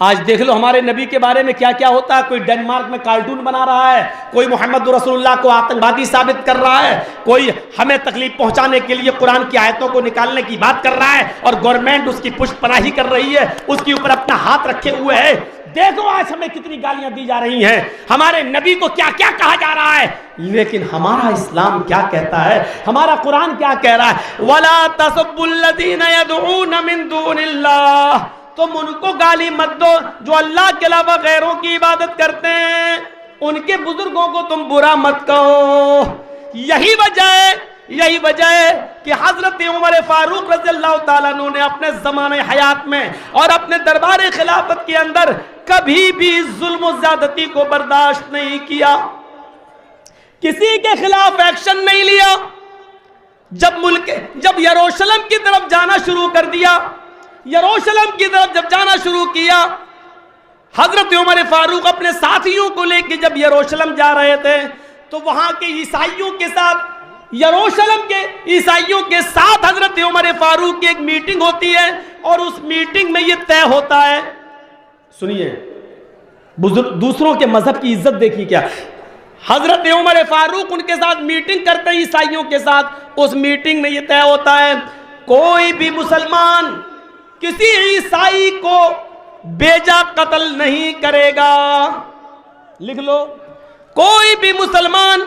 آج دیکھ لو ہمارے نبی کے بارے میں کیا کیا ہوتا ہے. کوئی ڈنمارک میں کارٹون بنا رہا ہے, کوئی محمد رسول اللہ کو آتنکوادی ثابت کر رہا ہے, کوئی ہمیں تکلیف پہنچانے کے لیے قرآن کی آیتوں کو نکالنے کی بات کر رہا ہے, اور گورنمنٹ اس کی پشت پناہی کر رہی ہے, اس کے اوپر اپنا ہاتھ رکھے ہوئے ہے. دیکھو آج ہمیں کتنی گالیاں دی جا رہی ہیں, ہمارے نبی کو کیا کیا کہا جا رہا ہے, لیکن ہمارا اسلام کیا کہتا ہے, ہمارا قرآن کیا کہہ رہا ہے. وَلَا تَسُبُّوا الَّذِينَ يَدْعُونَ مِن دُونِ اللَّهِ, تم ان کو گالی مت دو جو اللہ کے علاوہ غیروں کی عبادت کرتے ہیں, ان کے بزرگوں کو تم برا مت کہو. یہی وجہ ہے کہ حضرت عمر فاروق رضی اللہ تعالیٰ عنہ نے اپنے زمانے حیات میں اور اپنے دربار خلافت کے اندر کبھی بھی ظلم و زیادتی کو برداشت نہیں کیا, کسی کے خلاف ایکشن نہیں لیا. جب یروشلم کی طرف جانا شروع کر دیا, یروشلم کی طرف جب جانا شروع کیا, حضرت عمر فاروق اپنے ساتھیوں کو لے کے جب یروشلم جا رہے تھے تو وہاں کے عیسائیوں کے ساتھ, یروشلم کے عیسائیوں کے ساتھ حضرت عمر فاروق کی ایک میٹنگ ہوتی ہے, اور اس میٹنگ میں یہ طے ہوتا ہے. سنیے, دوسروں کے مذہب کی عزت دیکھیے کیا. حضرت عمر فاروق ان کے ساتھ میٹنگ کرتے ہیں عیسائیوں کے ساتھ. اس میٹنگ میں یہ طے ہوتا ہے کوئی بھی مسلمان کسی عیسائی کو بیجا قتل نہیں کرے گا. لکھ لو, کوئی بھی مسلمان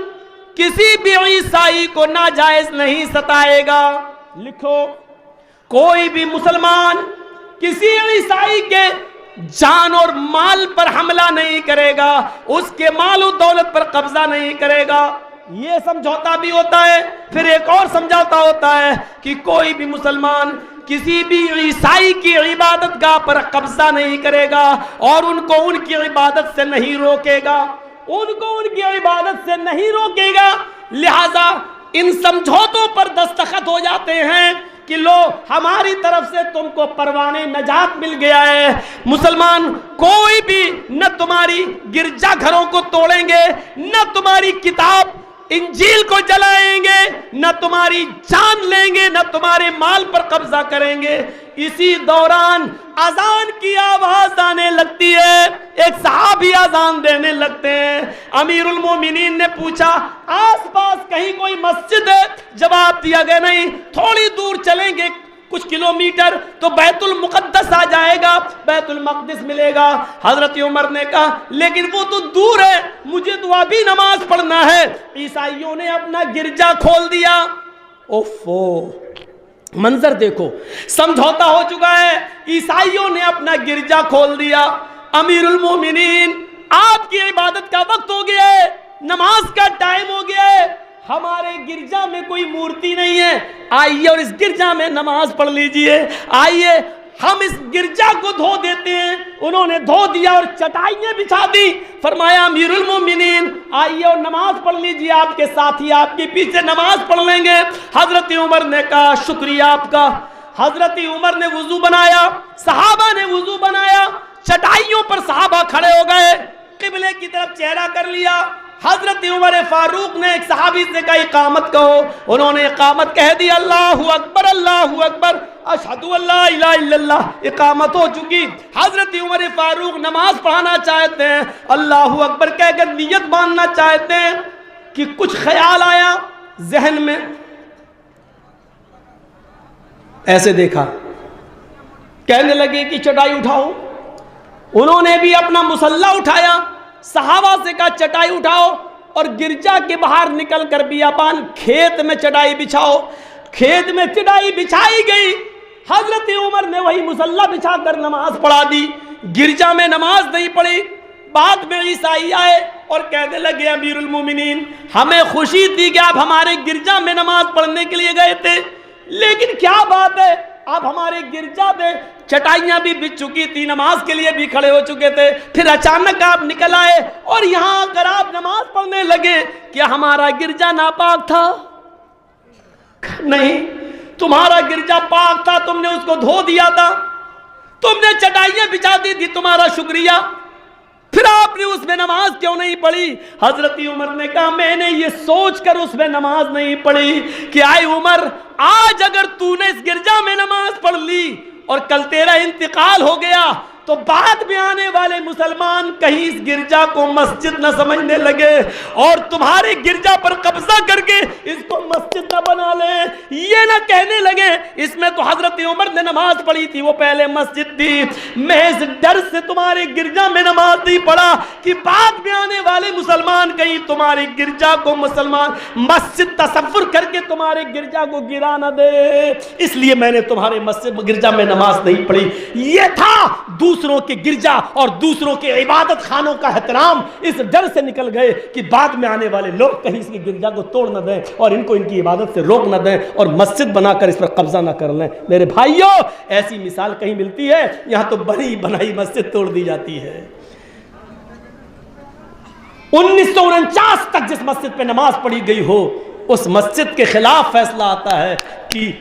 کسی بھی عیسائی کو ناجائز نہیں ستائے گا. لکھو, کوئی بھی مسلمان کسی عیسائی کے جان اور مال پر حملہ نہیں کرے گا, اس کے مال و دولت پر قبضہ نہیں کرے گا. یہ سمجھوتا بھی ہوتا ہے. پھر ایک اور سمجھوتا ہوتا ہے کہ کوئی بھی مسلمان کسی بھی عیسائی کی عبادت گاہ پر قبضہ نہیں کرے گا اور ان کو ان کی عبادت سے نہیں روکے گا, ان کو ان کی عبادت سے نہیں روکے گا. لہذا ان سمجھوتوں پر دستخط ہو جاتے ہیں کہ لو ہماری طرف سے تم کو پروانے نجات مل گیا ہے. مسلمان کوئی بھی نہ تمہاری گرجا گھروں کو توڑیں گے, نہ تمہاری کتاب انجیل کو جلائیں گے, نہ تمہاری جان لیں گے, نہ تمہارے مال پر قبضہ کریں گے. اسی دوران اذان کی آواز آنے لگتی ہے, ایک صحابی اذان دینے لگتے ہیں. امیر المومنین نے پوچھا آس پاس کہیں کوئی مسجد ہے؟ جواب دیا گیا نہیں, تھوڑی دور چلیں گے کچھ کلومیٹر تو بیت المقدس آ جائے گا, بیت المقدس ملے گا. حضرت عمر نے کہا لیکن وہ تو دور ہے, مجھے تو ابھی نماز پڑھنا ہے. عیسائیوں نے اپنا گرجا کھول دیا. اوفو, منظر دیکھو, سمجھوتا ہو چکا ہے, عیسائیوں نے اپنا گرجا کھول دیا. امیر المومنین آپ کی عبادت کا وقت ہو گیا ہے, نماز کا ٹائم ہو گیا ہے, ہمارے گرجا میں کوئی مورتی نہیں ہے, آئیے اور اس گرجا میں نماز پڑھ لیجئے, آئیے ہم اس گرجا کو دھو دیتے ہیں. انہوں نے دھو دیا اور چٹائیاں بچھا دی. فرمایا امیر المومنین آئیے اور نماز پڑھ لیجئے, آپ کے ساتھی آپ کے پیچھے نماز پڑھ لیں گے. حضرت عمر نے کہا شکریہ آپ کا. حضرت عمر نے وضو بنایا, صحابہ نے وضو بنایا, چٹائیوں پر صحابہ کھڑے ہو گئے, قبلے کی طرف چہرہ کر لیا. حضرت عمر فاروق نے ایک صحابی سے کہا اقامت کہو. انہوں نے اقامت کہہ دی, اللہ اکبر اللہ اکبر اشہد ان لا الہ الا اللہ. اقامت ہو چکی. حضرت عمر فاروق نماز پڑھانا چاہتے ہیں, اللہ اکبر کہہ کر نیت باندھنا چاہتے ہیں کہ کچھ خیال آیا ذہن میں. ایسے دیکھا, کہنے لگے کہ چٹائی اٹھاؤ. انہوں نے بھی اپنا مسلح اٹھایا, صحابہ سے کہا چٹائی اٹھاؤ اور گرجا کے باہر نکل کر بیابان کھیت میں چٹائی بچھاؤ. کھیت میں چٹائی بچھائی گئی. حضرت عمر نے وہی مسلح بچھا کر نماز پڑھا دی. گرجا میں نماز نہیں پڑھی. بعد میں عیسائی آئے اور کہنے لگے امیر المومنین ہمیں خوشی تھی کہ آپ ہمارے گرجا میں نماز پڑھنے کے لیے گئے تھے, لیکن کیا بات ہے آپ ہمارے گرجا میں چٹائیاں بھی بچ چکی تھی, نماز کے لیے بھی کھڑے ہو چکے تھے, پھر اچانک آپ نکل آئے اور یہاں اگر آپ نماز پڑھنے لگے, کیا ہمارا گرجا ناپاک تھا؟ نہیں, تمہارا گرجا پاک تھا, تم نے اس کو دھو دیا تھا, تم نے چٹائیاں بچھا دی تھی, تمہارا شکریہ. پھر آپ نے اس میں نماز کیوں نہیں پڑھی؟ حضرت عمر نے کہا میں نے یہ سوچ کر اس میں نماز نہیں پڑھی کہ آئے عمر آج اگر تو نے اس گرجا میں نماز پڑھ لی اور کل تیرا انتقال ہو گیا تو بعد میں آنے والے مسلمان کہیں اس گرجا کو مسجد نہ سمجھنے لگے اور تمہارے گرجا پر قبضہ کر کے اس کو مسجد نہ بنا لیں، یہ نہ کہنے لگے اس میں تو حضرت عمر نے نماز پڑھی تھی، وہ پہلے مسجد تھی، محض ڈر سے تمہارے گرجا میں نماز نہیں پڑھا کہ بعد میں آنے والے مسلمان کہیں تمہارے گرجا کو مسلمان مسجد تصور کر کے تمہارے گرجا کو گرا نہ دے، اس لیے میں نے تمہارے مسجد گرجا میں نماز نہیں پڑھی۔ یہ تھا دوسروں کے گرجا اور دوسروں کے عبادت خانوں کا احترام، اس ڈر سے نکل گئے کہ بعد میں آنے والے لوگ کہیں اس کی گرجا کو توڑ نہ دیں اور ان کو ان کی عبادت سے روک نہ دیں اور مسجد بنا کر اس پر قبضہ نہ کر لیں۔ میرے بھائیوں، ایسی مثال کہیں ملتی ہے؟ یہاں تو بنی بنائی مسجد توڑ دی جاتی ہے۔ 1949 تک جس مسجد پہ نماز پڑھی گئی ہو اس مسجد کے خلاف فیصلہ آتا ہے کہ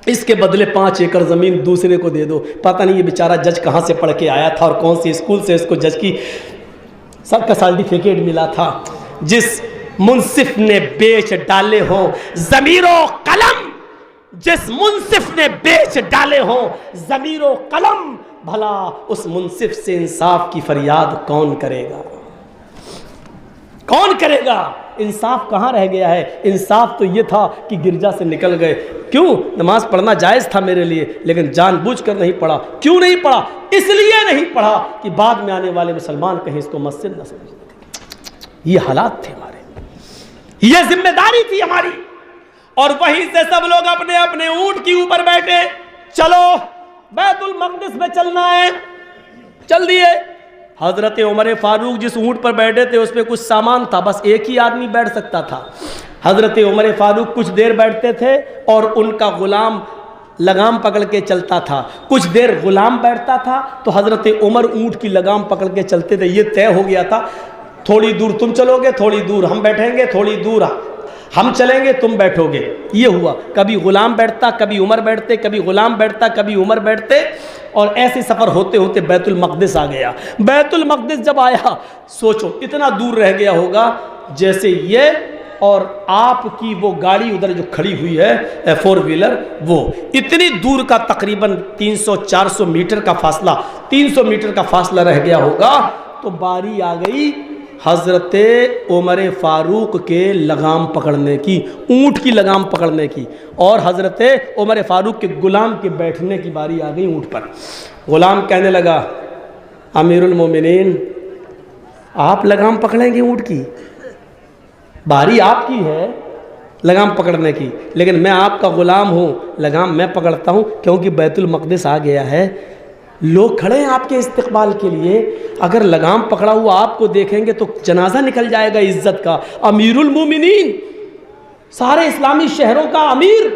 اس کے بدلے 5 ایکڑ زمین دوسرے کو دے دو۔ پتہ نہیں یہ بیچارہ جج کہاں سے پڑھ کے آیا تھا اور کون سی اسکول سے اس کو جج کی سب کا سرٹیفکیٹ ملا تھا۔ جس منصف نے بیچ ڈالے ہوں ضمیر و قلم، جس منصف نے بیچ ڈالے ہوں ضمیر و قلم، بھلا اس منصف سے انصاف کی فریاد کون کرے گا؟ کون کرے گا؟ انصاف کہاں رہ گیا ہے؟ انصاف تو یہ تھا کہ گرجا سے نکل گئے۔ کیوں؟ نماز پڑھنا جائز تھا میرے لیے، لیکن جان بوجھ کر نہیں پڑھا۔ کیوں نہیں پڑھا؟ اس لیے نہیں پڑھا کہ بعد میں آنے والے مسلمان کہیں اس کو مسجد نہ سمجھیں۔ یہ حالات تھے ہمارے، یہ ذمہ داری تھی ہماری، اور وہیں سے سب لوگ اپنے اپنے اونٹ کے اوپر بیٹھے، چلو بیت المقدس میں چلنا ہے، چل دیے۔ حضرت عمر فاروق جس اونٹ پر بیٹھے تھے اس پہ کچھ سامان تھا، بس ایک ہی آدمی بیٹھ سکتا تھا۔ حضرت عمر فاروق کچھ دیر بیٹھتے تھے اور ان کا غلام لگام پکڑ کے چلتا تھا، کچھ دیر غلام بیٹھتا تھا تو حضرت عمر اونٹ کی لگام پکڑ کے چلتے تھے۔ یہ طے ہو گیا تھا، تھوڑی دور تم چلو گے، تھوڑی دور ہم بیٹھیں گے، تھوڑی دور ہم چلیں گے، تم بیٹھو گے۔ یہ ہوا، کبھی غلام بیٹھتا، کبھی عمر بیٹھتے، کبھی غلام بیٹھتا، کبھی عمر بیٹھتے، اور ایسے سفر ہوتے ہوتے بیت المقدس آ گیا۔ بیت المقدس جب آیا، سوچو اتنا دور رہ گیا ہوگا جیسے یہ اور آپ کی وہ گاڑی ادھر جو کھڑی ہوئی ہے 4 ویلر، وہ اتنی دور کا تقریباً 300-400 میٹر کا فاصلہ، 300 میٹر کا فاصلہ رہ گیا ہوگا۔ تو باری آ گئی حضرت عمر فاروق کے لگام پکڑنے کی، اونٹ کی لگام پکڑنے کی، اور حضرت عمر فاروق کے غلام کے بیٹھنے کی باری آ گئی اونٹ پر۔ غلام کہنے لگا، امیر المومنین آپ لگام پکڑیں گے اونٹ کی؟ باری آپ کی ہے لگام پکڑنے کی، لیکن میں آپ کا غلام ہوں، لگام میں پکڑتا ہوں کیونکہ بیت المقدس آ گیا ہے، لوگ کھڑے ہیں آپ کے استقبال کے لیے، اگر لگام پکڑا ہوا آپ کو دیکھیں گے تو جنازہ نکل جائے گا عزت کا۔ امیر المومنین، سارے اسلامی شہروں کا امیر،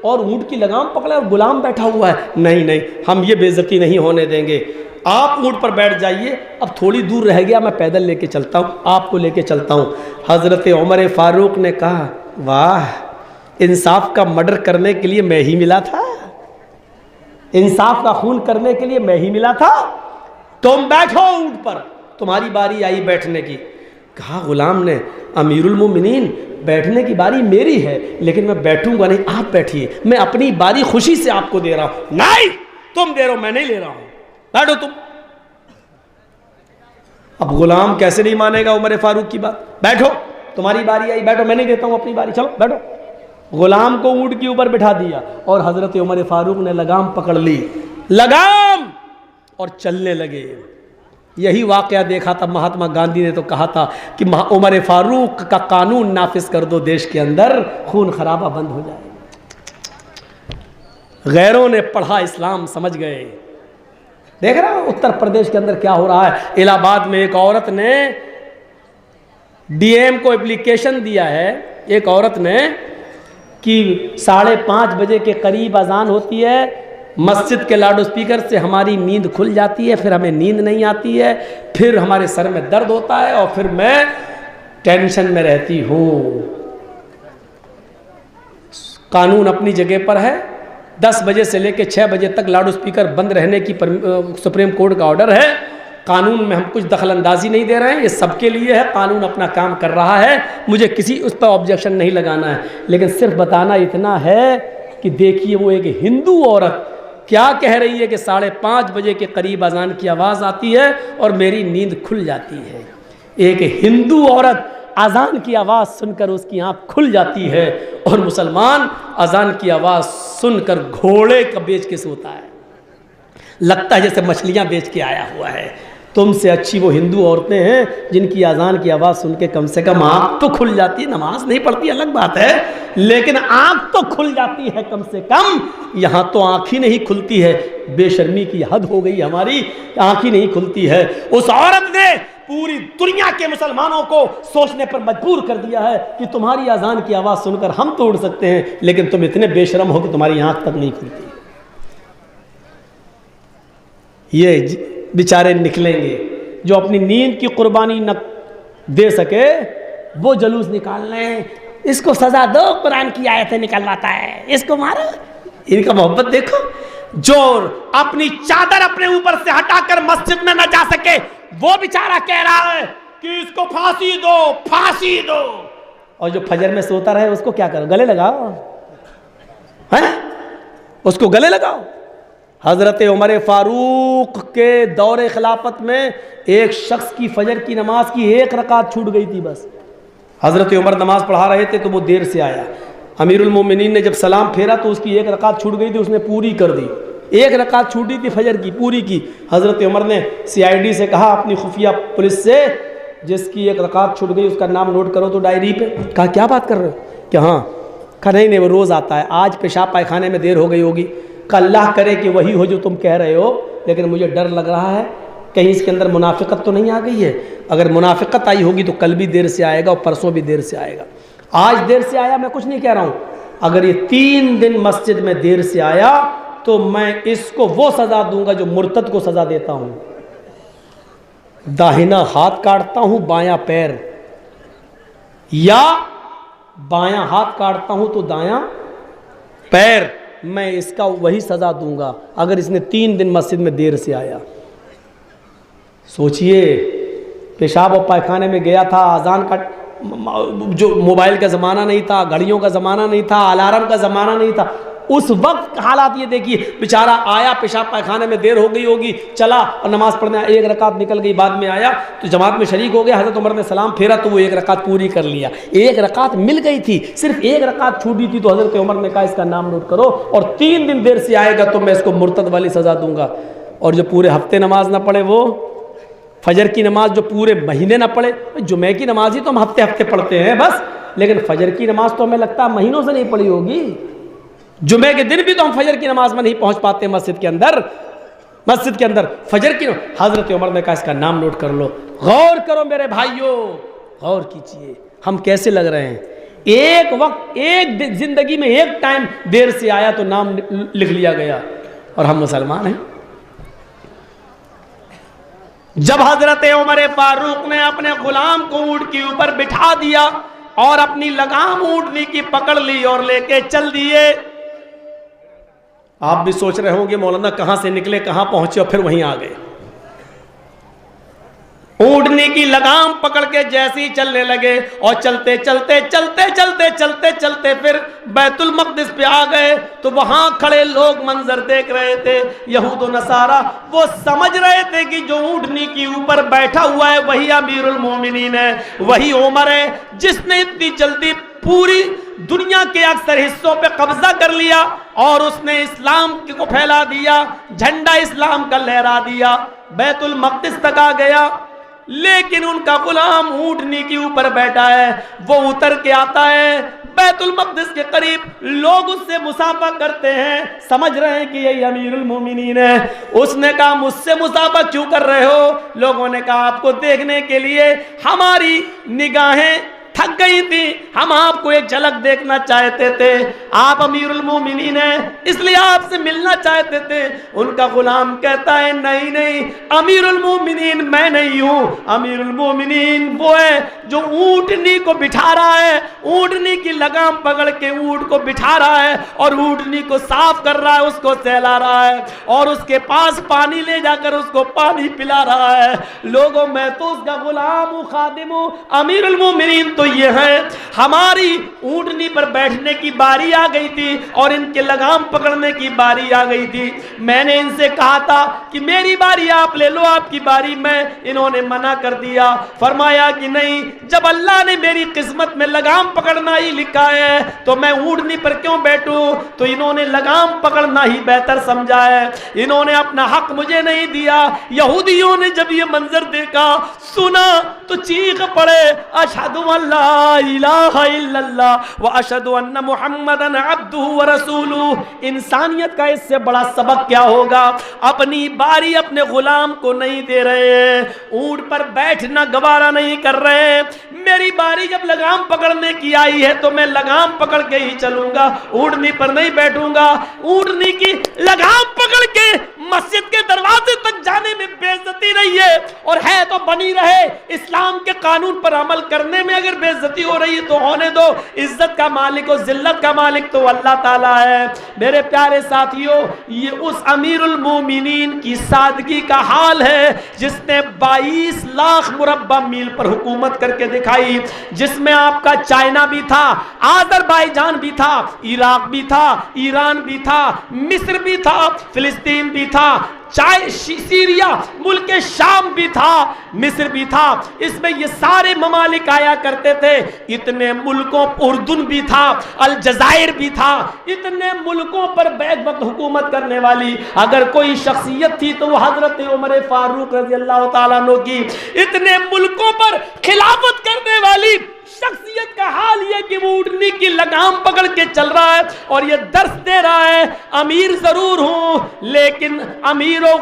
اور اونٹ کی لگام پکڑے اور غلام بیٹھا ہوا ہے، نہیں نہیں ہم یہ بے عزتی نہیں ہونے دیں گے، آپ اونٹ پر بیٹھ جائیے، اب تھوڑی دور رہ گیا، میں پیدل لے کے چلتا ہوں، آپ کو لے کے چلتا ہوں۔ حضرت عمر فاروق نے کہا، واہ، انصاف کا مرڈر کرنے کے لیے میں ہی ملا تھا، انصاف کا خون کرنے کے لیے میں ہی ملا تھا، تم بیٹھو اونٹ پر، تمہاری باری آئی بیٹھنے کی۔ کہا غلام نے، امیر المومنین بیٹھنے کی باری میری ہے لیکن میں بیٹھوں گا نہیں، آپ بیٹھیے، میں اپنی باری خوشی سے آپ کو دے رہا ہوں۔ نہیں، تم دے رہے ہو، میں نہیں لے رہا ہوں، بیٹھو تم۔ اب غلام کیسے نہیں مانے گا عمر فاروق کی بات؟ بیٹھو، تمہاری باری آئی، بیٹھو، میں نہیں دیتا ہوں اپنی باری، چلو بیٹھو۔ غلام کو اونٹ کے اوپر بٹھا دیا اور حضرت عمر فاروق نے لگام پکڑ لی، لگام، اور چلنے لگے۔ یہی واقعہ دیکھا تھا مہاتما گاندھی نے تو کہا تھا کہ عمر فاروق کا قانون نافذ کر دو، دیش کے اندر خون خرابہ بند ہو جائے۔ غیروں نے پڑھا اسلام، سمجھ گئے۔ دیکھ رہا ہوں اتر پردیش کے اندر کیا ہو رہا ہے۔ الہ آباد میں ایک عورت نے ڈی ایم کو اپلیکیشن دیا ہے، ایک عورت نے، کہ 5:30 بجے کے قریب اذان ہوتی ہے، مسجد کے لاؤڈ اسپیکر سے ہماری نیند کھل جاتی ہے، پھر ہمیں نیند نہیں آتی ہے، پھر ہمارے سر میں درد ہوتا ہے اور پھر میں ٹینشن میں رہتی ہوں۔ قانون اپنی جگہ پر ہے، 10 بجے سے لے کے 6 بجے تک لاؤڈ اسپیکر بند رہنے کی سپریم کورٹ کا آرڈر ہے، قانون میں ہم کچھ دخل اندازی نہیں دے رہے ہیں، یہ سب کے لیے ہے، قانون اپنا کام کر رہا ہے، مجھے کسی اس پر آبجیکشن نہیں لگانا ہے، لیکن صرف بتانا اتنا ہے کہ دیکھیے وہ ایک ہندو عورت کیا کہہ رہی ہے کہ 5:30 بجے کے قریب اذان کی آواز آتی ہے اور میری نیند کھل جاتی ہے۔ ایک ہندو عورت اذان کی آواز سن کر اس کی آنکھ کھل جاتی ہے، اور مسلمان اذان کی آواز سن کر گھوڑے کا بیچ کے سوتا ہے، لگتا ہے جیسے مچھلیاں بیچ کے آیا ہوا ہے۔ تم سے اچھی وہ ہندو عورتیں ہیں جن کی اذان کی آواز سن کے کم سے کم آنکھ تو کھل جاتی ہے، نماز نہیں پڑھتی الگ بات ہے، لیکن آنکھ تو کھل جاتی ہے کم سے کم۔ یہاں تو آنکھ ہی نہیں کھلتی ہے، بے شرمی کی حد ہو گئی ہماری، آنکھ ہی نہیں کھلتی ہے۔ اس عورت نے پوری دنیا کے مسلمانوں کو سوچنے پر مجبور کر دیا ہے کہ تمہاری اذان کی آواز سن کر ہم تو اڑ سکتے ہیں، لیکن تم اتنے بے شرم ہو کہ تمہاری آنکھ تک نہیں کھلتی۔ یہ بیچارے نکلیں گے جو اپنی نیند کی قربانی نہ دے سکے، وہ جلوس نکال لیں، اس کو سزا دو، قرآن کی آیتیں نکلواتا ہے، اس کو مارو۔ ان کا محبت دیکھو، جو اپنی چادر اپنے اوپر سے ہٹا کر مسجد میں نہ جا سکے، وہ بیچارہ کہہ رہا ہے کہ اس کو پھانسی دو، پھانسی دو، اور جو فجر میں سوتا رہے اس کو کیا کرو؟ گلے لگاؤ، اس کو گلے لگاؤ۔ حضرت عمر فاروق کے دور خلافت میں ایک شخص کی فجر کی نماز کی 1 رکعت چھوٹ گئی تھی بس۔ حضرت عمر نماز پڑھا رہے تھے تو وہ دیر سے آیا، امیر المومنین نے جب سلام پھیرا تو اس کی 1 رکعت چھوٹ گئی تھی، اس نے پوری کر دی۔ 1 رکعت چھوٹی تھی فجر کی، پوری کی۔ حضرت عمر نے CID سے کہا، اپنی خفیہ پولیس سے، جس کی 1 رکعت چھوٹ گئی اس کا نام نوٹ کرو تو ڈائری پہ۔ کہا کیا بات کر رہے ہو؟ کہ ہاں۔ کہا نہیں وہ روز آتا ہے، آج پیشاب پائخانے میں دیر ہو گئی ہوگی۔ کہ اللہ کرے کہ وہی ہو جو تم کہہ رہے ہو، لیکن مجھے ڈر لگ رہا ہے کہیں اس کے اندر منافقت تو نہیں آ گئی ہے۔ اگر منافقت آئی ہوگی تو کل بھی دیر سے آئے گا اور پرسوں بھی دیر سے آئے گا۔ آج دیر سے آیا، میں کچھ نہیں کہہ رہا ہوں، اگر یہ 3 دن مسجد میں دیر سے آیا تو میں اس کو وہ سزا دوں گا جو مرتد کو سزا دیتا ہوں، داہنا ہاتھ کاٹتا ہوں بایاں پیر، یا بایاں ہاتھ کاٹتا ہوں تو دایاں پیر، میں اس کا وہی سزا دوں گا اگر اس نے 3 دن مسجد میں دیر سے آیا۔ سوچئے، پیشاب و پائخانے میں گیا تھا، اذان کا جو موبائل کا زمانہ نہیں تھا، گھڑیوں کا زمانہ نہیں تھا، الارم کا زمانہ نہیں تھا، اس وقت حالات یہ دیکھیے، بیچارہ آیا، پیشاب پائخانے میں دیر ہو گئی ہوگی، چلا اور نماز پڑھنے 1 رکعت نکل گئی، بعد میں آیا تو جماعت میں شریک ہو گیا، حضرت عمر نے سلام پھیرا تو وہ 1 رکعت پوری کر لیا۔ 1 رکعت مل گئی تھی، صرف 1 رکعت چھوٹی تھی، تو حضرت عمر نے کہا اس کا نام نوٹ کرو، اور 3 دن دیر سے آئے گا تو میں اس کو مرتد والی سزا دوں گا۔ اور جو پورے ہفتے نماز نہ پڑھے، وہ فجر کی نماز جو پورے مہینے نہ پڑھے، جمعے کی نماز ہی تو ہم ہفتے ہفتے پڑھتے ہیں بس، لیکن فجر کی نماز تو ہمیں لگتا ہے مہینوں سے نہیں پڑھی ہوگی، جمعے کے دن بھی تو ہم فجر کی نماز میں نہیں پہنچ پاتے مسجد کے اندر فجر کی حضرت عمر نے کہا اس کا نام نوٹ کر لو۔ غور کرو میرے بھائیوں، غور کیجئے ہم کیسے لگ رہے ہیں۔ ایک وقت، ایک زندگی میں ایک ٹائم دیر سے آیا تو نام لکھ لیا گیا، اور ہم مسلمان ہیں۔ جب حضرت عمر فاروق نے اپنے غلام کو اونٹ کے اوپر بٹھا دیا اور اپنی لگام اونٹنی کی پکڑ لی اور لے کے چل دیے، آپ بھی سوچ رہے ہوں گے مولانا کہاں سے نکلے، کہاں پہنچے اور پھر وہیں آ گئے۔ اونٹنی کی لگام پکڑ کے جیسے ہی چلنے لگے، اور چلتے چلتے پھر بیت المقدس پہ آ گئے، تو وہاں کھڑے لوگ منظر دیکھ رہے تھے، یہود و نصارہ، وہ سمجھ رہے تھے کہ جو اونٹنی کے اوپر بیٹھا ہوا ہے وہی امیر المومنین ہے، وہی عمر ہے جس نے اتنی جلدی پوری دنیا کے اکثر حصوں پہ قبضہ کر لیا اور اس نے اسلام کو پھیلا دیا، جھنڈا اسلام کا لہرا دیا، بیت المقدس تک آ گیا۔ لیکن ان کا غلام اونٹنی کے اوپر بیٹھا ہے، وہ اتر کے آتا ہے بیت المقدس کے قریب، لوگ اس سے مصافحہ کرتے ہیں، سمجھ رہے ہیں کہ یہی امیر المومنین ہے۔ اس نے کہا مجھ سے مصافحہ کیوں کر رہے ہو؟ لوگوں نے کہا آپ کو دیکھنے کے لیے ہماری نگاہیں تھک گئی تھی، ہم آپ کو ایک جھلک دیکھنا چاہتے تھے، آپ امیر المومنین ہیں اس لیے آپ سے ملنا چاہتے تھے۔ ان کا غلام کہتا ہے نہیں، امیر المومنین میں نہیں ہوں، امیر المومنین وہ ہے جو اونٹنی کو بٹھا رہا ہے، اونٹنی کی لگام پکڑ کے اونٹ کو بٹھا رہا ہے اور اونٹنی کو صاف کر رہا ہے، اس کو سہلا رہا ہے، اور اس کے پاس پانی لے جا کر اس کو پانی پلا رہا ہے۔ لوگوں میں تو اس کا غلام ہوں، خادم ہوں، امیر المومنین تو یہ ہے ہماری اونٹنی پر بیٹھنے کی باری آ گئی تھی اور ان کے لگام پکڑنے کی باری آ گئی تھی. میں نے ان سے کہا تھا کہ میری باری آپ لے لو, آپ کی باری میں. انہوں نے منع کر دیا, فرمایا کہ نہیں, جب اللہ نے میری قسمت میں لگام پکڑنا ہی لکھا ہے تو میں اونٹنی پر کیوں بیٹھوں. تو انہوں نے لگام پکڑنا ہی بہتر سمجھا ہے, انہوں نے اپنا حق مجھے نہیں دیا. یہودیوں نے جب یہ منظر دیکھا سنا تو چیخ پڑے, اشہد ان لا الہ الا اللہ واشہد ان محمدا عبدہ ورسولہ. انسانیت کا اس سے بڑا سبق کیا ہوگا؟ اپنی باری اپنے غلام کو نہیں دے رہے, اونٹ پر بیٹھنا گوارا نہیں کر رہے. میری باری جب لگام پکڑنے کی آئی ہے تو میں لگام پکڑ کے ہی چلوں گا, اونٹنی پر نہیں بیٹھوں گا. اونٹنی کی لگام پکڑ کے مسجد کے دروازے تک جانے میں بے عزتی نہیں ہے, اور ہے تو بنی رہے. اسلام کے قانون پر عمل کرنے میں اگر بے عزتی ہو رہی ہے تو ہونے دو. عزت کا مالک و ذلت کا مالک تو اللہ تعالیٰ ہے. میرے پیارے ساتھیوں, یہ اس امیر المومنین کی سادگی کا حال ہے جس نے 22 لاکھ مربع میل پر حکومت کر کے دکھائی, جس میں آپ کا چائنا بھی تھا, آذربائیجان بھی تھا, عراق بھی تھا, ایران بھی تھا, مصر بھی تھا, فلسطین بھی تھا, سیریا ملک شام بھی تھا, مصر بھی تھا. اس میں یہ سارے ممالک آیا کرتے تھے. اتنے ملکوں, اردن بھی تھا, الجزائر بھی تھا, اتنے ملکوں پر بیک وقت حکومت کرنے والی اگر کوئی شخصیت تھی تو وہ حضرت عمر فاروق رضی اللہ تعالیٰ عنہ کی. اتنے ملکوں پر خلافت کرنے والی شخصیت کا حال یہ کہ وہ اونٹنی کی لگام پکڑ کے چل رہا ہے اور یہ درس دے رہا ہے, امیر ضرور ہوں لیکن امیر و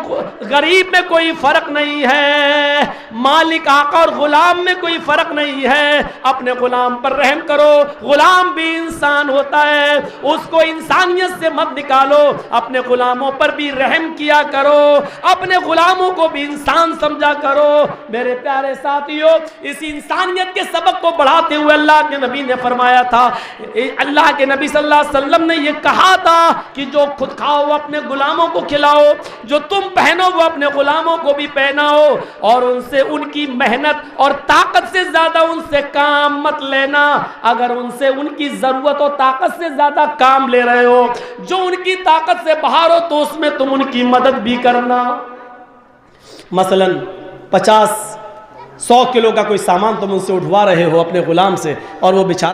غریب میں کوئی فرق نہیں ہے, مالک آقا اور غلام میں کوئی فرق نہیں ہے. اپنے غلام پر رحم کرو, غلام بھی انسان ہوتا ہے, اس کو انسانیت سے مت نکالو. اپنے غلاموں پر بھی رحم کیا کرو, اپنے غلاموں کو بھی انسان سمجھا کرو. میرے پیارے ساتھیوں, اس انسانیت کے سبق کو بڑھاتے ہوئے اللہ کے نبی نے فرمایا تھا, اللہ کے نبی صلی اللہ علیہ وسلم نے یہ کہا تھا کہ جو خود کھاؤ وہ اپنے غلاموں کو کھلاؤ, جو تم پہنو وہ اپنے غلاموں کو بھی پہناؤ, اور ان سے ان کی محنت اور طاقت سے زیادہ ان سے کام مت لینا. اگر ان سے ان کی ضرورت و طاقت سے زیادہ کام لے رہے ہو, جو ان کی طاقت سے باہر ہو تو اس میں تم ان کی مدد بھی کرنا. مثلا 50-100 کلو کا کوئی سامان تم ان سے اٹھوا رہے ہو اپنے غلام سے, اور وہ بیچارہ